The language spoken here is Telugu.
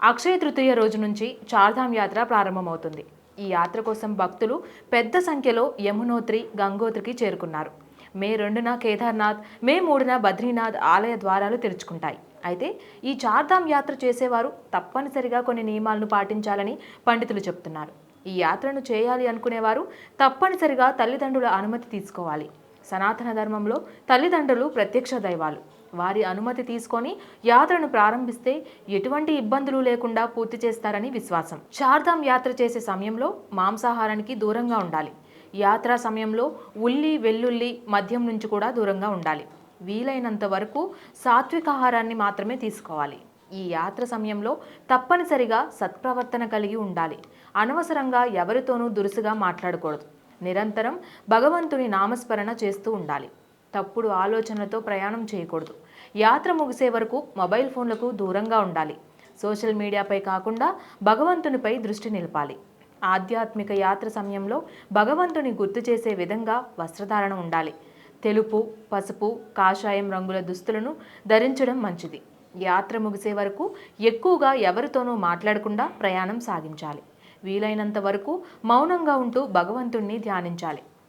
అక్షయ తృతీయ రోజు నుంచి చార్ధామ్ యాత్ర ప్రారంభమవుతుంది. ఈ యాత్ర కోసం భక్తులు పెద్ద సంఖ్యలో యమునోత్రి, గంగోత్రికి చేరుకున్నారు. మే 2న కేదార్నాథ్, మే 3న బద్రీనాథ్ ఆలయ ద్వారాలు తెరుచుకుంటాయి. అయితే ఈ చార్ధామ్ యాత్ర చేసేవారు తప్పనిసరిగా కొన్ని నియమాలను పాటించాలని పండితులు చెబుతున్నారు. ఈ యాత్రను చేయాలి అనుకునేవారు తప్పనిసరిగా తల్లిదండ్రుల అనుమతి తీసుకోవాలి. సనాతన ధర్మంలో తల్లిదండ్రులు ప్రత్యక్ష దైవాలు. వారి అనుమతి తీసుకొని యాత్రను ప్రారంభిస్తే ఎటువంటి ఇబ్బందులు లేకుండా పూర్తి చేస్తారని విశ్వాసం. చార్ధామ్ యాత్ర చేసే సమయంలో మాంసాహారానికి దూరంగా ఉండాలి. యాత్రా సమయంలో ఉల్లి, వెల్లుల్లి, మద్యం నుంచి కూడా దూరంగా ఉండాలి. వీలైనంత వరకు సాత్వికాహారాన్ని మాత్రమే తీసుకోవాలి. ఈ యాత్ర సమయంలో తప్పనిసరిగా సత్ప్రవర్తన కలిగి ఉండాలి. అనవసరంగా ఎవరితోనూ దురుసుగా మాట్లాడకూడదు. నిరంతరం భగవంతుని నామస్మరణ చేస్తూ ఉండాలి. తప్పుడు ఆలోచనలతో ప్రయాణం చేయకూడదు. యాత్ర ముగిసే వరకు మొబైల్ ఫోన్లకు దూరంగా ఉండాలి. సోషల్ మీడియాపై కాకుండా భగవంతునిపై దృష్టి నిలపాలి. ఆధ్యాత్మిక యాత్ర సమయంలో భగవంతుని గుర్తు చేసే విధంగా వస్త్రధారణ ఉండాలి. తెలుపు, పసుపు, కాషాయం రంగుల దుస్తులను ధరించడం మంచిది. యాత్ర ముగిసే వరకు ఎక్కువగా ఎవరితోనూ మాట్లాడకుండా ప్రయాణం సాగించాలి. వీలైనంత వరకు మౌనంగా ఉంటూ భగవంతుణ్ణి ధ్యానించాలి.